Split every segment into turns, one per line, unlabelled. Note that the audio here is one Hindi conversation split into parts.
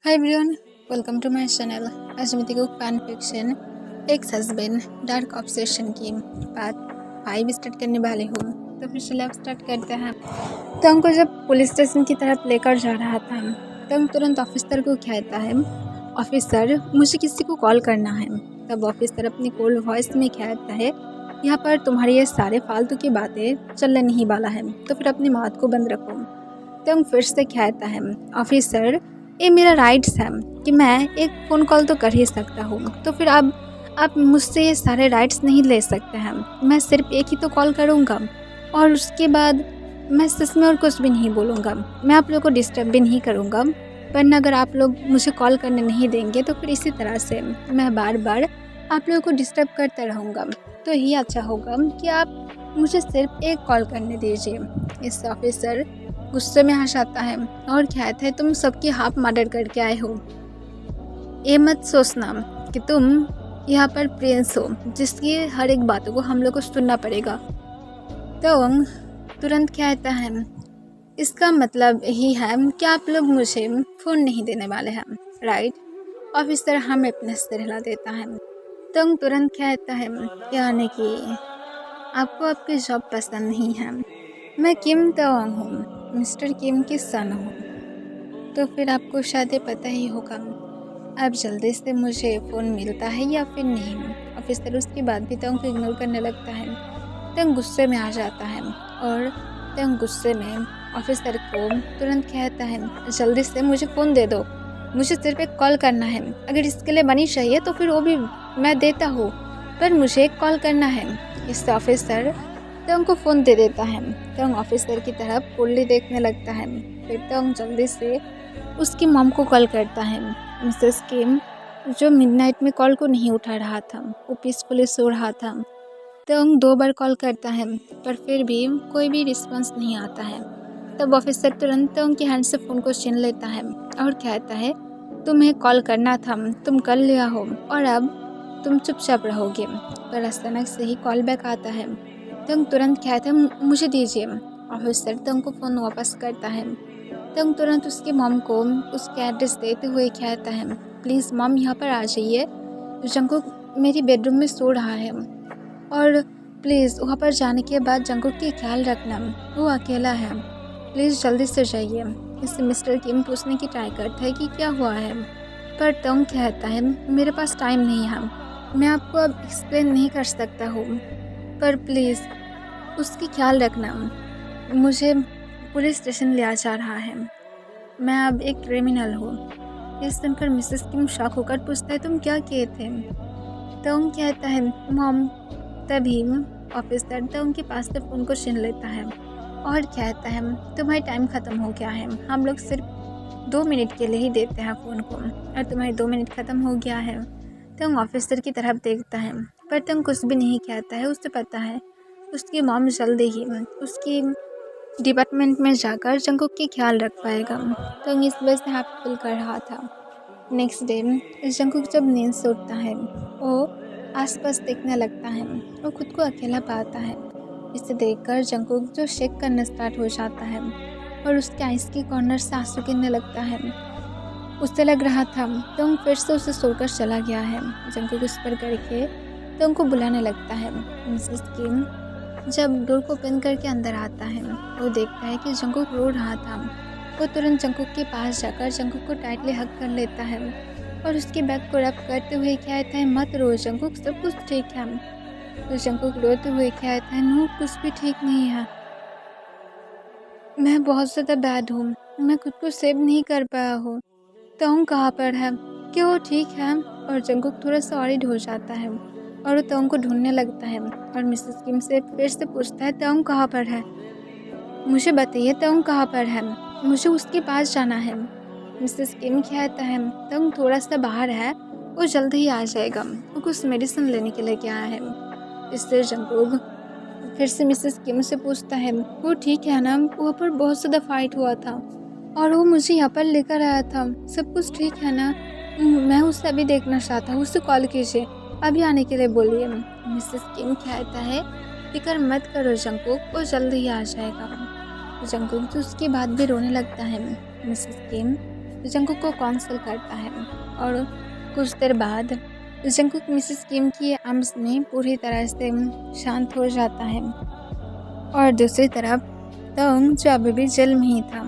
Hi everyone, welcome to my channel. आज मैं देखो fan fiction ex husband dark obsession की पार्ट 5 स्टार्ट करने वाली हूँ। तो फिर चलिए अब स्टार्ट करते हैं। तो हमको जब पुलिस स्टेशन की तरफ लेकर जा रहा था तो हम तुरंत ऑफिसर को कहता है, ऑफिसर मुझे किसी को कॉल करना है। तब ऑफिसर अपनी कोल्ड वॉइस में कहता है, यहाँ पर तुम्हारी ये सारे फालतू की बातें चलने नहीं वाला है, तो फिर अपनी बात को बंद रखो। तो हम फिर से कहता है, ऑफिसर ये मेरा राइट्स है कि मैं एक फ़ोन कॉल तो कर ही सकता हूँ, तो फिर अब आप मुझसे ये सारे राइट्स नहीं ले सकते हैं। मैं सिर्फ एक ही तो कॉल करूँगा और उसके बाद मैं सच में और कुछ भी नहीं बोलूँगा। मैं आप लोगों को डिस्टर्ब भी नहीं करूँगा, वरना अगर आप लोग मुझे कॉल करने नहीं देंगे तो फिर इसी तरह से मैं बार बार आप लोगों को डिस्टर्ब करता रहूँगा। तो यही अच्छा होगा कि आप मुझे सिर्फ एक कॉल करने दीजिए। इससे ऑफिसर गुस्से में आ जाता है और कहता है, तुम सबकी हाफ मर्डर करके आए हो। ये मत सोचना कि तुम यहाँ पर प्रिंस हो जिसकी हर एक बातों को हम लोग को सुनना पड़ेगा। तो तुरंत कहता है, इसका मतलब यही है कि आप लोग मुझे फ़ोन नहीं देने वाले हैं, राइट? ऑफिसर हमें अपने सिर हिला देता है। तो तुरंत कहता है, यानी कि आपको आपकी जॉब पसंद नहीं है। मैं किम तोंग हूँ, मिस्टर किम की सन हूँ। तो फिर आपको शायद ये पता ही होगा अब जल्दी से मुझे फ़ोन मिलता है या फिर नहीं। ऑफिसर उसकी बात भी तंग को इग्नोर करने लगता है। तंग गुस्से में आ जाता है और तंग गुस्से में ऑफिसर को तुरंत कहता है, जल्दी से मुझे फ़ोन दे दो, मुझे सिर्फ एक कॉल करना है। अगर इसके लिए मनी चाहिए तो फिर वो भी मैं देता हूँ, पर मुझे एक कॉल करना है। इससे ऑफिसर तंग को फ़ोन दे देता है। तंग ऑफिसर की तरफ कोल्ली देखने लगता है। फिर तंग जल्दी से उसकी मॉम को कॉल करता है। मिसेस किम जो मिडनाइट में कॉल को नहीं उठा रहा था, वो पीसफुली सो रहा था। तंग 2 बार कॉल करता है पर फिर भी कोई भी रिस्पॉन्स नहीं आता है। तब ऑफिसर तुरंत तंग के हैंड से फ़ोन को छीन लेता है और कहता है, तुम्हें कॉल करना था, तुम कर लिया हो और अब तुम चुपचाप रहोगे। पर अचानक से ही कॉल बैक आता है। तंग तुरंत कहता है, मुझे दीजिए। ऑफिसर तंग को फ़ोन वापस करता है। तंग तुरंत उसकी मॉम को उसका एड्रेस देते हुए कहता है, प्लीज़ मॉम यहाँ पर आ जाइए, जंकुक मेरी बेडरूम में सो रहा है और प्लीज़ वहाँ पर जाने के बाद जंकुक की ख्याल रखना, वो अकेला है, प्लीज़ जल्दी से जाइए। इससे मिस्टर किम पूछने की ट्राई करता है कि क्या हुआ है, पर तंग कहता है, मेरे पास टाइम नहीं है, मैं आपको अब एक्सप्लेन नहीं कर सकता हूँ, पर प्लीज़ उसकी ख्याल रखना। मुझे पुलिस स्टेशन लिया जा रहा है, मैं अब एक क्रिमिनल हूँ। ये सुनकर मिसेस किम शॉक होकर पूछता है, तुम क्या किए थे? तंग कहता है, मॉम। तभी ऑफिसर तंग के पास से फ़ोन को छीन लेता है और कहता है, तुम्हारी टाइम ख़त्म हो गया है, हम लोग सिर्फ 2 मिनट के लिए ही देते हैं फ़ोन को और तुम्हारी 2 मिनट ख़त्म हो गया है। तंग ऑफिसर की तरफ देखता है पर तंग कुछ भी नहीं कहता है। उसे पता है उसकी मॉम जल्दी ही उसकी डिपार्टमेंट में जाकर जंकुक की ख्याल रख पाएगा। तो इस वजह से हैप्पी फील कर रहा था। नेक्स्ट डे जंकुक जब नींद से उठता है, वो आसपास देखने लगता है, वो खुद को अकेला पाता है। इसे देखकर जंकुक जो शेक करना स्टार्ट हो जाता है और उसके आइस के कॉर्नर से आंसू गिरने लगता है। उससे लग रहा था तो फिर से उसे सोकर चला गया है। जंकुक उस पर करके तो उनको बुलाने लगता है। मिसेस किम जब डोर को ओपन करके अंदर आता है, वो देखता है कि जंकुक रो रहा था। वो तुरंत जंकुक के पास जाकर जंकुक को टाइटली हग कर लेता है और उसके बैग को रब करते हुए कहता है, मत रो जंकुक, सब कुछ ठीक है। तो जंकुक रोते हुए कहता है, नो कुछ भी ठीक नहीं है, मैं बहुत ज़्यादा बैड हूँ, मैं खुद को सेव नहीं कर पाया हूँ। तोंग कहाँ पर है, क्या वो ठीक है? और जंकुक थोड़ा सा ऑरिड हो जाता है और वो तोंग को ढूंढने लगता है और मिसेस किम से फिर से पूछता है, तोंग कहाँ पर है, मुझे बताइए तोंग कहाँ पर है, मुझे उसके पास जाना है। मिसेस किम कहता है, तोंग थोड़ा सा बाहर है, वो जल्द ही आ जाएगा, वो कुछ मेडिसिन लेने के लिए गया है। इससे जंकुक फिर से मिसेस किम से पूछता है, वो ठीक है ना, वहाँ पर बहुत ज़्यादा फाइट हुआ था और वो मुझे यहाँ पर लेकर आया था, सब कुछ ठीक है ना? मैं उसे अभी देखना चाहता हूँ, उसे कॉल कीजिए, अभी आने के लिए बोलिए। मिसेस किम कहता है, फिक्र मत करो जंकुक, वो जल्द ही आ जाएगा। जंकुक तो उसकी बात भी रोने लगता है। मिसेस किम जंकुक को काउंसिल करता है और कुछ देर बाद जंकुक मिसेस किम की आर्म्स में पूरी तरह से शांत हो जाता है। और दूसरी तरफ तोंग, जो अभी भी जेल में ही था,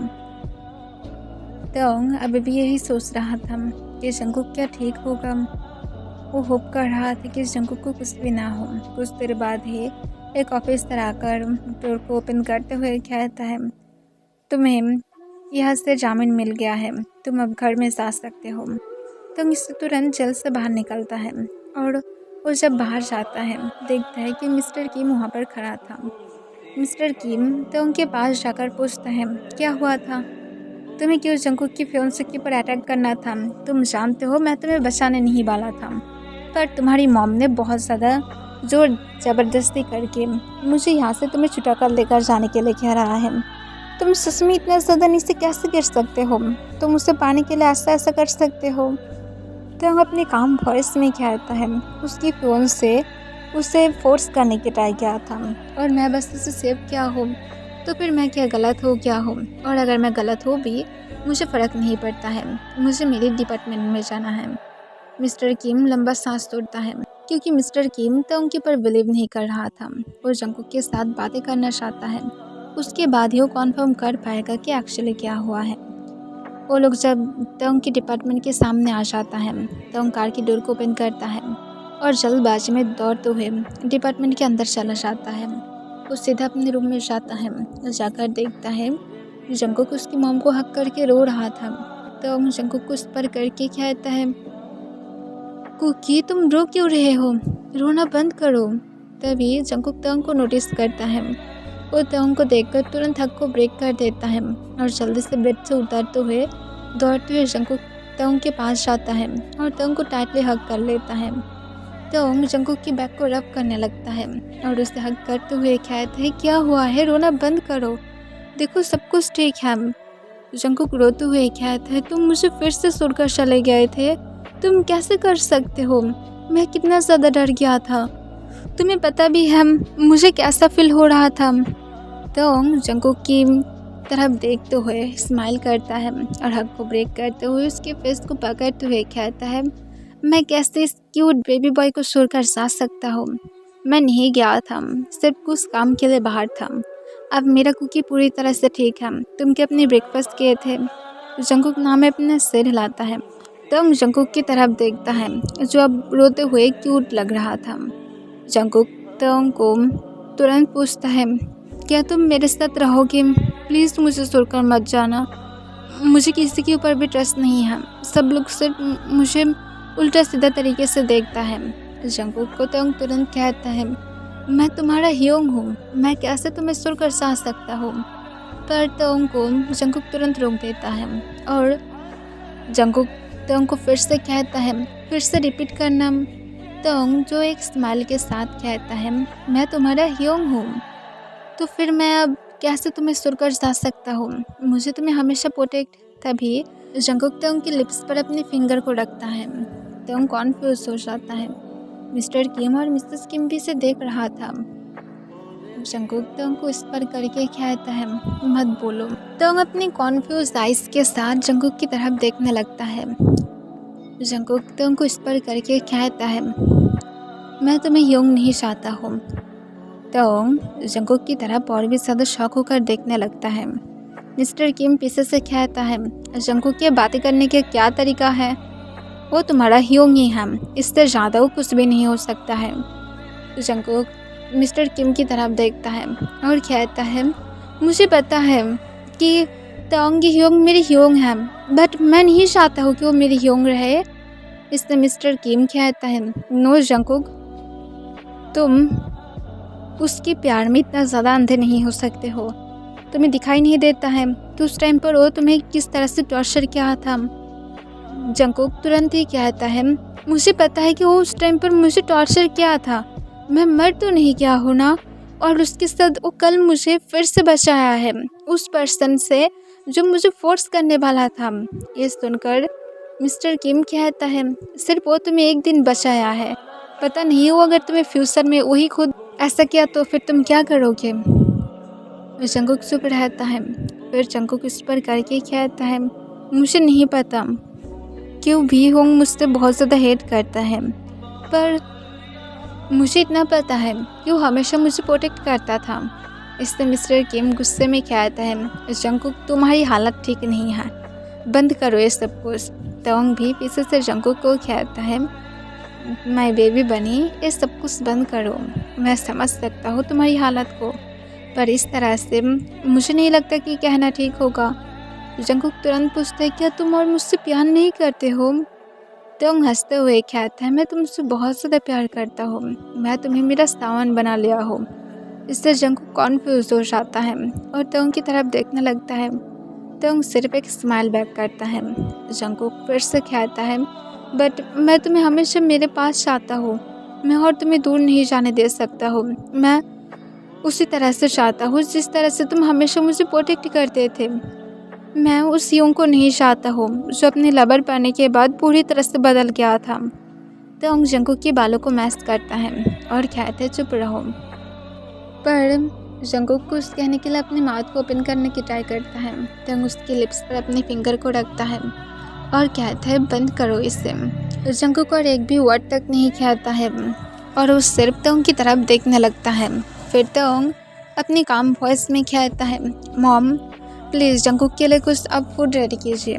तोंग अभी भी यही सोच रहा था कि जंकुक क्या ठीक होगा। वो होप कर रहा था कि जंकुक को कुछ भी ना हो। कुछ देर बाद ही एक ऑफिसर आकर डोर को ओपन करते हुए कहता है, तुम्हें यहाँ से जामीन मिल गया है, तुम अब घर में जा सकते हो। तो इससे तुरंत जेल से बाहर निकलता है और वो जब बाहर जाता है देखता है कि मिस्टर किम वहाँ पर खड़ा था। मिस्टर किम तो उनके पास जाकर पूछता है, क्या हुआ था? तुम्हें क्यों जंकुक की फियांसे के पर अटैक करना था? तुम जानते हो मैं तुम्हें बचाने नहीं वाला था, पर तुम्हारी मॉम ने बहुत ज़्यादा जोर ज़बरदस्ती करके मुझे यहाँ से तुम्हें छुटा कर लेकर जाने के लिए कह रहा है। तुम सच में इतना ज़्यादा नीचे कैसे गिर सकते हो? तुम उसे पाने के लिए ऐसा ऐसा कर सकते हो? तो हम अपने काम वॉइस में कहता है, उसकी फ़ोन से उसे फोर्स करने की ट्राई किया था और मैं बस उसे सेव किया हूँ, तो फिर मैं क्या गलत हो क्या हूँ? और अगर मैं गलत हो भी मुझे फ़र्क नहीं पड़ता है, मुझे मेरे डिपार्टमेंट में जाना है। मिस्टर किम लंबा सांस तोड़ता है क्योंकि मिस्टर किम तो उनके पर बिलीव नहीं कर रहा था और जंकुक के साथ बातें करना चाहता है। उसके बाद ही वो कॉन्फर्म कर पाएगा कि एक्चुअली क्या हुआ है। वो लोग जब तंग के डिपार्टमेंट के सामने आ जाता है, तंग कार की डोर को ओपन करता है और जल्दबाजी में दौड़ते हुए डिपार्टमेंट के अंदर चला जाता है। वो सीधा अपने रूम में जाता है, जाकर देखता है जंकुक उसकी मॉम को हक करके रो रहा था। तो जंकुक को उस पर करके कहता है, कुकी तुम रो क्यों रहे हो? रोना बंद करो। तभी जंकुक तंग को नोटिस करता है। वो तंग को देखकर तुरंत हक को ब्रेक कर देता है और जल्दी से बेड से उतरते हुए दौड़ते हुए जंकुक तंग के पास जाता है और तंग को टाइटली हक कर लेता है। तंग जंकुक की बैक को रब करने लगता है और उसे हक करते हुए कहता है, क्या हुआ है? रोना बंद करो, देखो सब कुछ ठीक है। जंकुक रोते हुए कहता है, तुम मुझे फिर से सुनकर चले गए थे, तुम कैसे कर सकते हो? मैं कितना ज़्यादा डर गया था, तुम्हें पता भी है मुझे कैसा फील हो रहा था। तो जंकुक की तरफ देखते हुए स्माइल करता है और हक को ब्रेक करते हुए उसके फेस को पकड़ते हुए कहता है, मैं कैसे इस क्यूट बेबी बॉय को छोड़कर जा सकता हूँ? मैं नहीं गया था, सिर्फ कुछ काम के लिए बाहर था। अब मेरा कुकी पूरी तरह से ठीक है। तुम क्या अपने ब्रेकफास्ट किए थे? जंकुक नाम में अपना सिर हिलाता है। तो जंकुक की तरफ देखता है जो अब रोते हुए क्यूट लग रहा था। जंकुक तंग को तुरंत पूछता है, क्या तुम मेरे साथ रहोगे? प्लीज़ मुझे छोड़कर मत जाना, मुझे किसी के ऊपर भी ट्रस्ट नहीं है। सब लोग सिर्फ मुझे उल्टा सीधा तरीके से देखता है। जंकुक को तंग तुरंत कहता है, मैं तुम्हारा ह्योंग हूँ, मैं कैसे तुम्हें छोड़कर जा सकता हूँ? पर तंग को जंकुक तुरंत रोक देता है और जंकुक तंग को फिर से कहता है, फिर से रिपीट करना। तंग जो एक स्माइल के साथ कहता है, मैं तुम्हारा ह्योंग हूँ, तो फिर मैं अब कैसे तुम्हें छोड़कर जा सकता हूँ? मुझे तुम्हें हमेशा प्रोटेक्ट। तभी जंकुक तंग के लिप्स पर अपने फिंगर को रखता है। तंग कॉन्फ्यूज हो जाता है। मिस्टर किम और मिसेस किम भी से देख रहा था। जंकुक तंग को इस पर करके कहता है, मत बोलो। तंग अपनी कॉन्फ्यूज आइज के साथ जंकुक की तरफ देखने लगता है। जंकुक तंग को इस पर करके कहता है, मैं तुम्हें ह्योंग नहीं चाहता हूँ। तंग जंकुक की तरफ और भी ज़्यादा शॉक होकर देखने लगता है। मिस्टर किम पीछे से कहता है, जंकुक के बातें करने का क्या तरीका है? वो तुम्हारा ह्योंग ही है, इससे ज़्यादा वो कुछ भी नहीं हो सकता है। जंकुक मिस्टर किम की तरफ देखता है और कहता है, मुझे पता है कि तंग ह्योंग मेरी ह्योंग है, बट मैं नहीं चाहता हूँ कि वो मेरी ह्योंग रहे। इससे मिस्टर किम कहता है, नो जंकुक, तुम उसके प्यार में इतना ज़्यादा अंधे नहीं हो सकते हो। तुम्हें दिखाई नहीं देता है तो उस टाइम पर वो तुम्हें किस तरह से टॉर्चर किया था? जंकुक तुरंत ही कहता है, मुझे पता है कि वो उस टाइम पर मुझे टॉर्चर किया था, मैं मर तो नहीं गया हूँ ना? और उसके साथ वो कल मुझे फिर से बचाया है उस पर्सन से जो मुझे फोर्स करने वाला था। ये सुनकर मिस्टर किम कहता है, सिर्फ वो तुम्हें एक दिन बचाया है, पता नहीं वो अगर तुम्हें फ्यूचर में वही खुद ऐसा किया तो फिर तुम क्या करोगे? जंकुक चुप रहता है। फिर जंकुक इस पर करके कहता है, मुझे नहीं पता क्यों भी होंग मुझसे बहुत ज़्यादा हेट करता है, पर मुझे इतना पता है कि वो हमेशा मुझे प्रोटेक्ट करता था। इससे मिस्टर किम गुस्से में कहता है, जंगकुक तुम्हारी हालत ठीक नहीं है, बंद करो ये सब कुछ। तोंग भी पीछे से जंगकुक को कहता है, माय बेबी बनी, ये सब कुछ बंद करो। मैं समझ सकता हूँ तुम्हारी हालत को, पर इस तरह से मुझे नहीं लगता कि कहना ठीक होगा। जंगकुक तुरंत पूछता है, क्या तुम और मुझसे प्यार नहीं करते हो? तोंग हंसते हुए कहता है, मैं तुमसे बहुत ज़्यादा प्यार करता हूँ, मैं तुम्हें मेरा सामान बना लिया हूँ। इससे जंगकुक कॉन्फ्यूज हो जाता है और तोंग की तरफ देखने लगता है। तोंग सिर्फ एक स्माइल बैक करता है। जंगकुक फिर से कहता है, बट मैं तुम्हें हमेशा मेरे पास चाहता हूँ, मैं और तुम्हें दूर नहीं जाने दे सकता हूँ। मैं उसी तरह से चाहता हूँ जिस तरह से तुम हमेशा मुझे प्रोटेक्ट करते थे। मैं उस यूं को नहीं चाहता हूँ जो अपने लवर पाने के बाद पूरी तरह से बदल गया था। तोंग जंगकुक के बालों को मैस करता है और कहते हैं, चुप रहो। पर जंगकुक को उस कहने के लिए अपनी माउथ को ओपन करने की ट्राई करता है। तोंग उसके लिप्स पर अपने फिंगर को रखता है और कहता है, बंद करो इसे। जंगकुक और एक भी वर्ड तक नहीं कहता है और वो सिर्फ तोंग की तरफ देखने लगता है। फिर तोंग अपनी काम वॉइस में कहता है, मॉम प्लीज़ जंगकुक के लिए कुछ अब फूड रेडी कीजिए।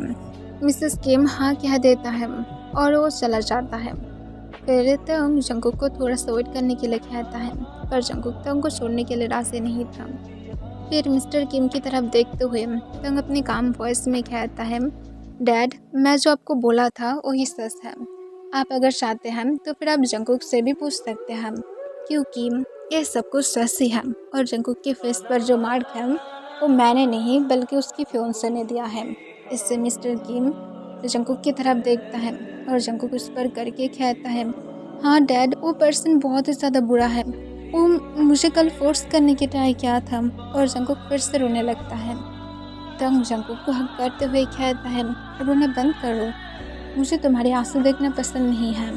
मिसेस किम हाँ कह देता है और वो चला जाता है। फिर तोंग जंगकुक को थोड़ा सा वेट करने के लिए कहता है, पर जंगकुक तोंग को छोड़ने के लिए राज़ी नहीं था। फिर मिस्टर किम की तरफ देखते हुए तोंग अपनी काम वॉइस में कहता है, डैड मैं जो आपको बोला था वही सच है। आप अगर चाहते हैं तो फिर आप जंगकुक से भी पूछ सकते हैं, क्योंकि ये सब कुछ सच ही है। और जंगकुक के फेस पर जो मार्क है वो मैंने नहीं बल्कि उसकी फियोंसे ने दिया है। इससे मिस्टर किम जंगकुक की तरफ देखता है और जंगकुक उस पर करके कहता है, हाँ डैड वो पर्सन बहुत ही ज़्यादा बुरा है, वो मुझे कल फोर्स करने की ट्राई किया था। और जंगकुक फिर से रोने लगता है। तंग जंगकुक को हक करते हुए कहता है, रोना बंद करो, मुझे तुम्हारे आंसू देखना पसंद नहीं है।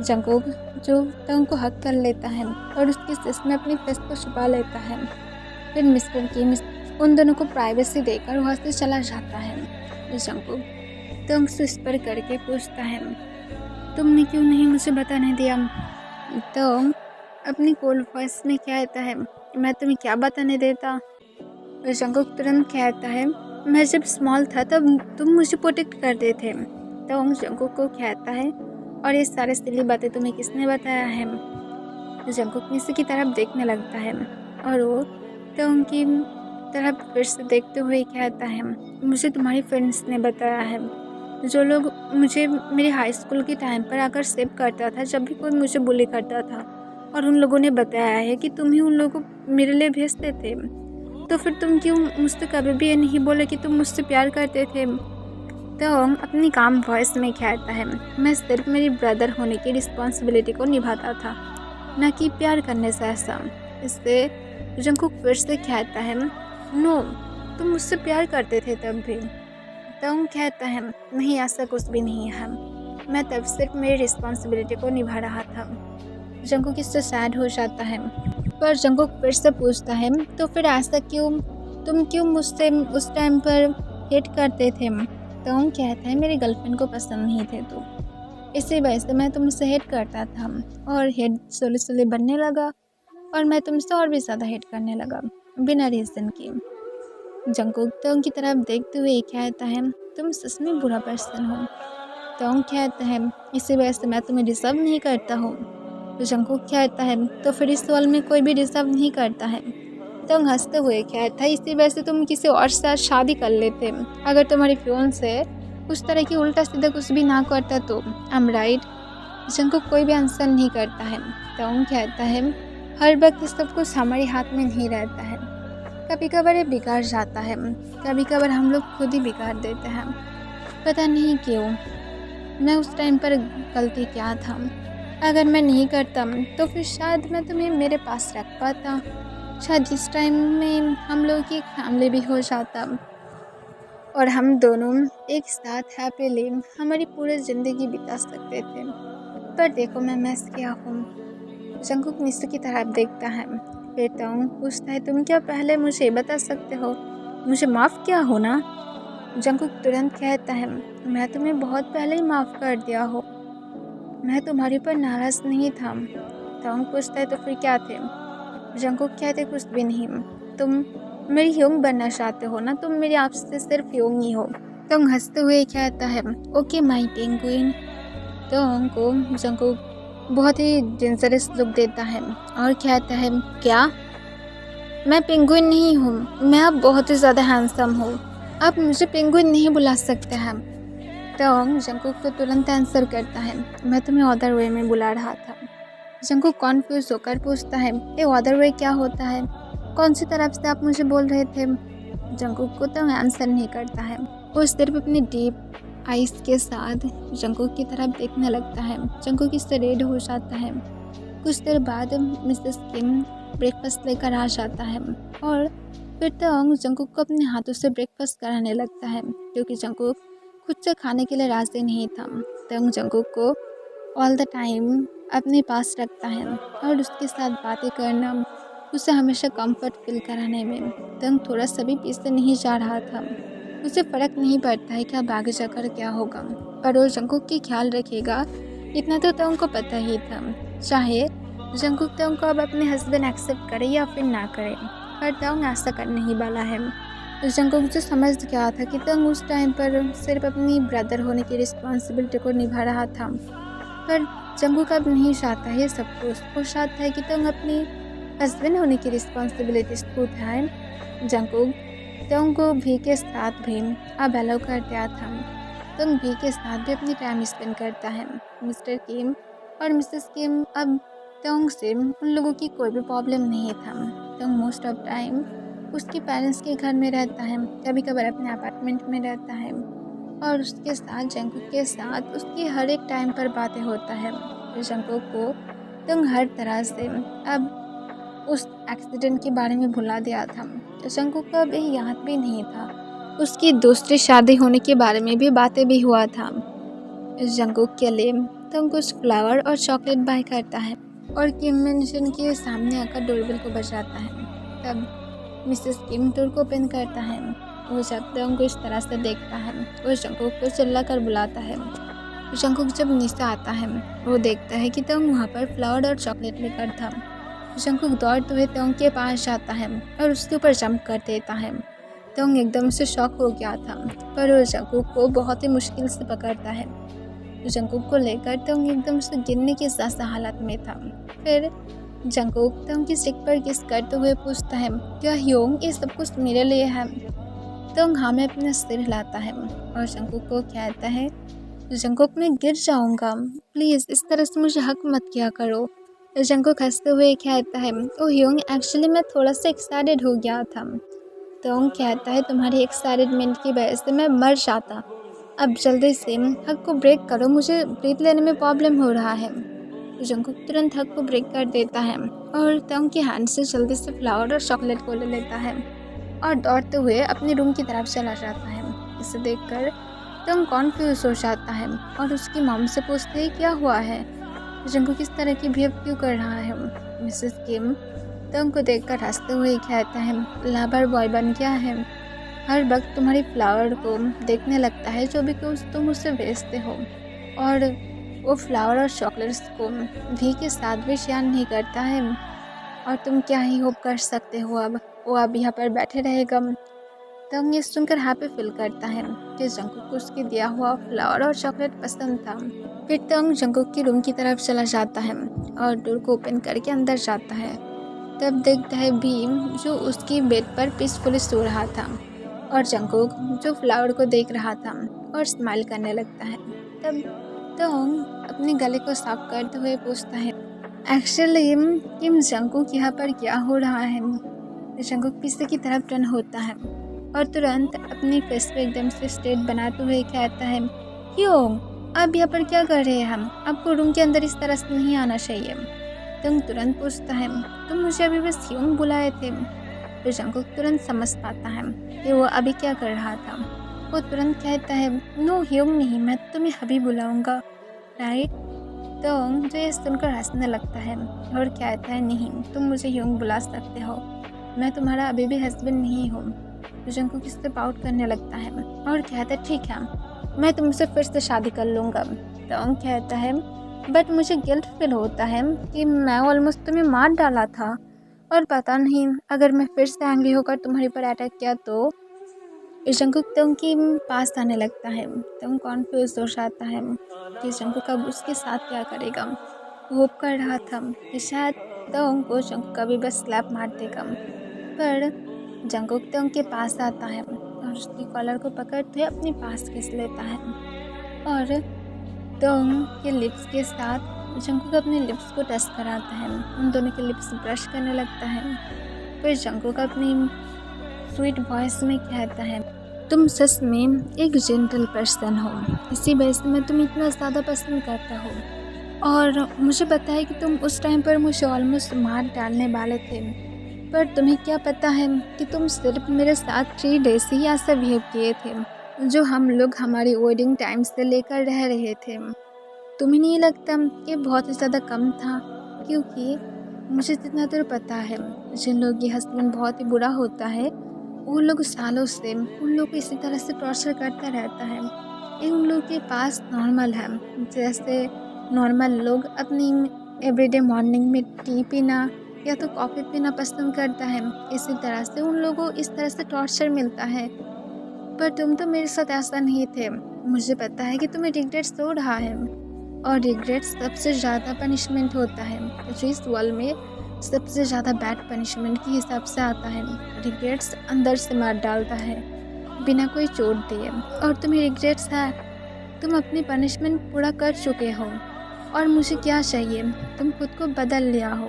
जंगकुक जो तंग को हक कर लेता है और उसके सिस में अपनी फेस को छुपा लेता है। फिर मिस्टर किम उन दोनों को प्राइवेसी देकर वहाँ से चला जाता है। जंगकुक तंग से इस पर करके पूछता है, तुमने क्यों नहीं मुझे बताने दिया? तंग अपनी कोल्ड वॉइस में कहता है, मैं तुम्हें क्या बताने देता? जंगकुक तुरंत कहता है, मैं जब स्मॉल था तब तुम मुझे प्रोटेक्ट करते थे। तंग जंगकुक को कहता है, और ये सारे सिली बातें तुम्हें किसने बताया है? जंगकुक नीचे की तरफ देखने लगता है और वो तंग की तरफ फिर से देखते हुए कहता है, मुझे तुम्हारी फ्रेंड्स ने बताया है, जो लोग मुझे मेरे हाई स्कूल के टाइम पर आकर सेव करता था जब भी कोई मुझे बुली करता था, और उन लोगों ने बताया है कि तुम ही उन लोगों को मेरे लिए भेजते थे। तो फिर तुम क्यों मुझसे कभी भी ये नहीं बोले कि तुम मुझसे प्यार करते थे? तो अपनी काम वॉइस में कहता है, मैं सिर्फ मेरी ब्रदर होने की रिस्पॉन्सिबिलिटी को निभाता था, न कि प्यार करने से ऐसा। इससे जंगकुक फिर से कहता है, नो तुम मुझसे प्यार करते थे तब भी। तंग कहता है, नहीं ऐसा कुछ भी नहीं है, मैं तब सिर्फ मेरी रिस्पॉन्सिबिलिटी को निभा रहा था। जंगकुक इससे सैड हो जाता है, पर जंगकुक फिर से पूछता है, तो फिर ऐसा क्यों? तुम क्यों मुझसे उस टाइम पर हेट करते थे? तंग कहता है, मेरी गर्लफ्रेंड को पसंद नहीं थे तो इसी वजह से मैं तुमसे हेट करता था, और हेट स्लोली स्लोली बढ़ने लगा और मैं तुमसे और भी ज़्यादा हेट करने लगा बिना रीज़न के। जंगकुक तंग की तरफ देखते हुए कहता है, तुम सच में बुरा पर्सन हो। तंग कहता है, इसी वजह से मैं तुम्हें डिजर्व नहीं करता हूँ। जंगकुक कहता है, तो फिर इस वर्ल्ड में कोई भी डिजर्व नहीं करता है। तंग हंसते हुए कहता है, इसी वजह से तुम किसी और से शादी कर लेते अगर तुम्हारी फियोंसे उस तरह की उल्टा सीधा कुछ भी ना करता तो। I am right? जंगकुक कोई भी आंसर नहीं करता है। तंग कहता है, हर वक्त सब कुछ हमारे हाथ में नहीं रहता है, कभी कभार ये बिगाड़ जाता है, कभी कभार हम लोग खुद ही बिगाड़ देते हैं, पता नहीं क्यों। मैं उस टाइम पर गलती क्या था? अगर मैं नहीं करता तो फिर शायद मैं तुम्हें मेरे पास रख पाता, शायद जिस टाइम में हम लोग की एक फैमिली भी हो जाता और हम दोनों एक साथ हैप्पीली हमारी पूरी ज़िंदगी बिता सकते थे। पर देखो मैं मैस क्या हूँ। जंगकुक नीचे की तरफ देखता है, फिर तंग पूछता है, तुम क्या पहले मुझे बता सकते हो? मुझे माफ़ किया हो ना? जंकुक तुरंत कहता है, मैं तुम्हें बहुत पहले ही माफ़ कर दिया हो, मैं तुम्हारे ऊपर नाराज़ नहीं था। तोंग पूछता है, तो फिर क्या थे? जंकुक कहते, कुछ भी नहीं, तुम मेरी ह्योंग बनना चाहते हो ना, तुम मेरी आपसे सिर्फ ह्योंग ही हो। तोंग हंसते हुए कहता है, ओके माई पेंगुइन। तोंग को जंकुक बहुत ही डेंजरस लुक देता है और कहता है, क्या? मैं पेंगुइन नहीं हूँ, मैं अब बहुत ही ज़्यादा हैंडसम हूँ, आप मुझे पेंगुइन नहीं बुला सकते हैं। तोंग जंकुक को तुरंत आंसर करता है, मैं तुम्हें अदर वे में बुला रहा था। जंकुक कॉन्फ्यूज होकर पूछता है, ये अदर वे क्या होता है? कौन सी तरफ से आप मुझे बोल रहे थे? जंकुक को तो आंसर नहीं करता है, वो सिर्फ अपनी डीप आइस के साथ जंकुक की तरफ देखने लगता है। जंकुक इससे रेड हो जाता है। कुछ देर बाद मिसेस किम ब्रेकफास्ट लेकर आ जाता है और फिर तोंग जंकुक को अपने हाथों से ब्रेकफास्ट कराने लगता है, क्योंकि जंकुक खुद से खाने के लिए राजी नहीं था। तोंग जंकुक को ऑल द टाइम अपने पास रखता है और उसके साथ बातें करना उसे हमेशा कंफर्ट फील कराने में तोंग थोड़ा सा भी पीछे नहीं जा रहा था। उसे फर्क नहीं पड़ता है कि अब आगे जाकर क्या होगा, पर वो जंकुक की ख्याल रखेगा, इतना तो तोंग को पता ही था। चाहे जंकुक तोंग को अब अपने हस्बैंड एक्सेप्ट करे या फिर ना करे, पर तोंग ऐसा करने ही वाला है। तो जंकुक जो समझ गया था कि तोंग उस टाइम पर सिर्फ अपनी ब्रदर होने की रिस्पॉन्सिबिलिटी को निभा रहा था, पर जंकुक अब नहीं चाहता है सब कुछ। वो चाहता है कि तोंग अपनी हस्बैंड होने की रिस्पॉन्सिबिलिटीज को उठाए। जंकुक तोंग को भी के साथ भी अब अलाउ कर दिया था। तोंग भी के साथ भी अपनी टाइम स्पेंड करता है। मिस्टर किम और मिसेस किम अब तोंग से उन लोगों की कोई भी प्रॉब्लम नहीं था। तोंग मोस्ट ऑफ टाइम उसके पेरेंट्स के घर में रहता है, कभी कभार अपने अपार्टमेंट में रहता है और उसके साथ जंकुक के साथ उसकी हर एक टाइम पर बातें होता है। तो जंकुक को तोंग हर तरह से अब उस एक्सीडेंट के बारे में भुला दिया था। तो जंकुक को अब यह याद भी नहीं था। उसकी दूसरी शादी होने के बारे में भी बातें भी हुआ था। जंकुक के लिए तोंग कुछ फ्लावर और चॉकलेट बाय करता है और किम मेंशन के सामने आकर डोरबेल को बजाता है। तब मिसेस किम डोर को ओपन करता है। वो जब तोंग को इस तरह से देखता है, वो जंकुक को चिल्लाकर बुलाता है। जंकुक जब नीचे आता है, वो देखता है कि तोंग वहाँ पर फ्लावर और चॉकलेट लेकर था। जंकुक दौड़ते हुए तोंग के पास जाता है और उसके ऊपर जंप कर देता है। तोंग एकदम से शॉक हो गया था, पर वो जंकुक को बहुत ही मुश्किल से पकड़ता है। जंकुक को लेकर तोंग एकदम से गिरने की जैसा हालत में था। फिर जंकुक तोंग की सिक पर किस करते हुए पूछता है, क्या ह्योंग ये सब कुछ मेरे लिए है? तोंग हाँ में अपना सिर हिलाता है और जंकुक को कहता है, जंकुक मैं गिर जाऊंगा, प्लीज़ इस तरह से मुझे हक मत किया करो। जंकुक हंसते हुए कहता है, ओ ह्योंग एक्चुअली मैं थोड़ा सा एक्साइटेड हो गया था। तोंग कहता है, तुम्हारी एक्साइटमेंट की वजह से मैं मर जाता, अब जल्दी से हक को ब्रेक करो, मुझे ब्रीथ लेने में प्रॉब्लम हो रहा है। जंकुक तुरंत हक को ब्रेक कर देता है और तोंग के हैंड से जल्दी से फ्लावर और चॉकलेट को ले लेता है और दौड़ते हुए अपने रूम की तरफ चला जाता है। इसे देखकर तोंग कॉन्फ्यूज हो जाता है और उसकी मॉम से पूछते है, क्या हुआ है? जंकुक इस तरह की बिहेव क्यों कर रहा है? मिसेस किम तोंग को देखकर हंसते हुए कहता है, लाबर बॉय बन गया है, हर वक्त तुम्हारी फ्लावर को देखने लगता है जो भी कुछ तुम उसे बेचते हो, और वो फ्लावर और चॉकलेट्स को भी के साथ भी शेयर नहीं करता है, और तुम क्या ही होप कर सकते हो, अब वो अब यहाँ पर बैठे रहेगा। तोंग ये सुनकर हैप्पी फील करता है कि जंकुक को उसके दिया हुआ फ्लावर और चॉकलेट पसंद था। फिर तोंग जंकुक की रूम की तरफ चला जाता है और डोर को ओपन करके अंदर जाता है। तब देखता है भीम जो उसकी बेड पर पीसफुली सो रहा था और जंकुक जो फ्लावर को देख रहा था और स्माइल करने लगता है। तब तोंग अपने गले को साफ करते हुए पूछता है, एक्चुअली किम जंकुक यहाँ पर क्या हो रहा है? जंकुक पीछे की तरफ टर्न होता है और तुरंत अपनी फेस पे एकदम से स्ट्रेट बनाते हुए कहता है, ह्योंग आप यहाँ पर क्या कर रहे हैं? हम आपको रूम के अंदर इस तरह से नहीं आना चाहिए। तोंग तुरंत पूछता है, तुम मुझे अभी बस ह्योंग बुलाए थे? तो जंकुक तुरंत समझ पाता है कि वो अभी क्या कर रहा था। वो तुरंत कहता है, नो ह्योंग नहीं, मैं तुम्हें अभी बुलाऊंगा, राइट? तोंग जो ये सुनकर हंसने लगता है और कहता है, नहीं तुम मुझे ह्योंग बुला सकते हो, मैं तुम्हारा अभी भी हस्बैंड नहीं हूँ। तो जंगकुक स्टेप आउट करने लगता है और कहता है ठीक है, मैं तुमसे फिर से शादी कर लूँगा। तो कहता है बट मुझे गिल्ट फील होता है कि मैं ऑलमोस्ट तुम्हें मार डाला था, और पता नहीं अगर मैं फिर से एंग्री होकर तुम्हारे पर अटैक किया तो। जंगकुक तंग के पास आने लगता है। तंग कॉन्फ्यूज हो जाता है कि जंगकुक अब उसके साथ क्या करेगा। होप कर रहा था कि शायद तंग को जंगकुक कभी बस स्लैप मार देगा, पर जंगकुक तंग के पास आता है और उसकी कॉलर को पकड़ते अपने पास खींच लेता है और तंग के लिप्स के साथ जंगकुक अपने लिप्स को टच कराता है। उन दोनों के लिप्स ब्रश करने लगता है। फिर जंगकुक अपनी स्वीट वॉइस में कहता है तुम सच में एक जेंटल पर्सन हो, इसी वजह से मैं तुम्हें इतना ज़्यादा पसंद करता हूँ। और मुझे पता है कि तुम उस टाइम पर मुझे ऑलमोस्ट मार डालने वाले थे, पर तुम्हें क्या पता है कि तुम सिर्फ मेरे साथ 3 डेज ही ऐसा बिहेव किए थे, जो हम लोग हमारी वेडिंग टाइम से लेकर रह रहे थे। तुम्हें नहीं लगता कि बहुत ही ज़्यादा कम था? क्योंकि मुझे जितना दूर पता है, जिन लोग ये हस्बैंड बहुत ही बुरा होता है, वो लोग सालों से उन लोग को इसी तरह से टॉर्चर करता रहता है। ये उन लोग के पास नॉर्मल है, जैसे नॉर्मल लोग अपनी एवरीडे मॉर्निंग में टी पीना या तो कॉफ़ी पीना पसंद करता है, इसी तरह से उन लोगों को इस तरह से टॉर्चर मिलता है। पर तुम तो मेरे साथ ऐसा नहीं थे। मुझे पता है कि तुम्हें रिग्रेट्स हो रहा है, और रिग्रेट्स सबसे ज़्यादा पनिशमेंट होता है। इस वर्ल्ड में सबसे ज़्यादा बैड पनिशमेंट के हिसाब से आता है। रिग्रेट्स अंदर से मार डालता है बिना कोई चोट दिए, और तुम्हें रिग्रेट्स है, तुम अपनी पनिशमेंट पूरा कर चुके हो। और मुझे क्या चाहिए, तुम खुद को बदल लिया हो,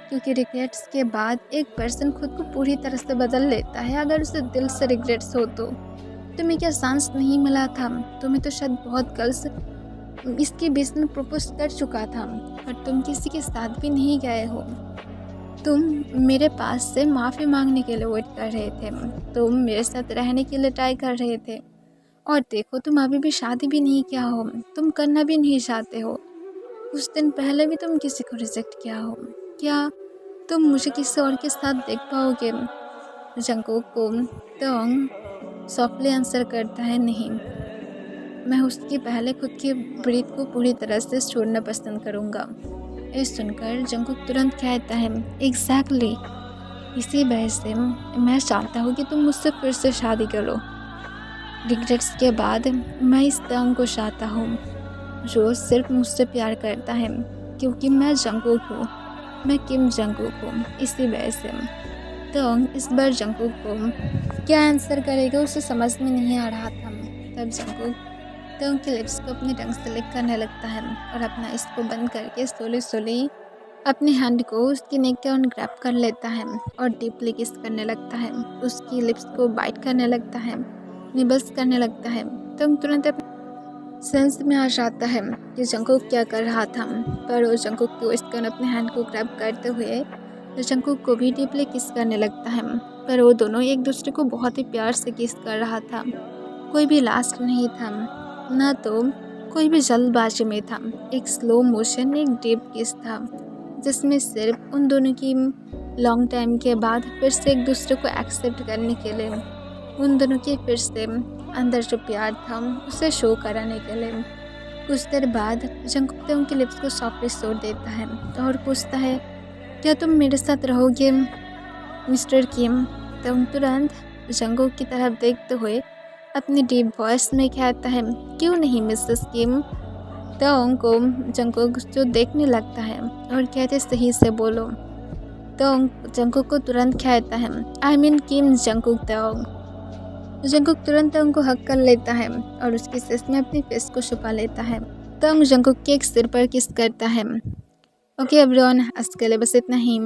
क्योंकि रिग्रेट्स के बाद एक पर्सन खुद को पूरी तरह से बदल लेता है अगर उसे दिल से रिग्रेट्स हो तो। तुम्हें क्या चांस नहीं मिला था? तुम्हें तो शायद बहुत गर्ल्स इसके बीच में प्रपोज कर चुका था, पर तुम किसी के साथ भी नहीं गए हो। तुम मेरे पास से माफ़ी मांगने के लिए वेट कर रहे थे, तुम मेरे साथ रहने के लिए ट्राई कर रहे थे, और देखो तुम अभी भी शादी भी नहीं किया हो, तुम करना भी नहीं चाहते हो। कुछ दिन पहले भी तुम किसी को रिजेक्ट किया हो। क्या तुम मुझे किसी और के साथ देख पाओगे? जंगकुक को तंग सॉफ्टली आंसर करता है नहीं, मैं उसके पहले खुद के ब्रीथ को पूरी तरह से छोड़ना पसंद करूँगा। ये सुनकर जंगकुक तुरंत कहता है एग्जैक्टली, इसी वजह से मैं चाहता हूँ कि तुम मुझसे फिर से शादी करो। रिग्रेट्स के बाद मैं इस तंग को चाहता हूँ जो सिर्फ मुझसे प्यार करता है, क्योंकि मैं जंगकुक हूँ, मैं किम जंगकुक हूँ। इसी वजह से तंग इस बार जंगकुक को क्या आंसर करेगा उसे समझ में नहीं आ रहा था। तब जंगकुक तंग के लिप्स को अपनी टंग से लिक करने लगता है और अपना इसको बंद करके स्लोली अपने हैंड को उसकी नेक के ऑन ग्रैब कर लेता है और डीपली किस करने लगता है। उसकी लिप्स को बाइट करने लगता है, निबल्स करने लगता है। तंग तुरंत अपने सेंस में आ जाता है कि जंगकुक क्या कर रहा था, पर वो जंगकुक को इसका अपने हैंड को ग्रैब करते हुए जंगकुक को भी डीपली किस करने लगता है। पर वो दोनों एक दूसरे को बहुत ही प्यार से किस कर रहा था। कोई भी लास्ट नहीं था, ना तो कोई भी जल्दबाजी में था। एक स्लो मोशन, एक डीप किस था, जिसमें सिर्फ उन दोनों की लॉन्ग टाइम के बाद फिर से एक दूसरे को एक्सेप्ट करने के लिए, उन दोनों के फिर से अंदर जो प्यार था उसे शो कराने के लिए। कुछ देर बाद जंगकुक उनके लिप्स को सॉफ्टली छोड़ देता है और पूछता है क्या तुम मेरे साथ रहोगे मिस्टर किम? तुम तुरंत जंगकुक की तरफ देखते हुए अपनी डीप वॉइस में कहता है क्यों नहीं मिसेस किम? तोंग को जंगकुक जो देखने लगता है और कहते सही से बोलो। तोंग जंगकुक को तुरंत कहता है I mean Kim Jungkook. Jungkook तुरंत तोंग को हक कर लेता है और उसकी सेस में अपनी फेस को छुपा लेता है। तोंग जंगकुक के एक सिर पर किस करता है। ओके एवरीवन, आज के लिए बस इतना ही।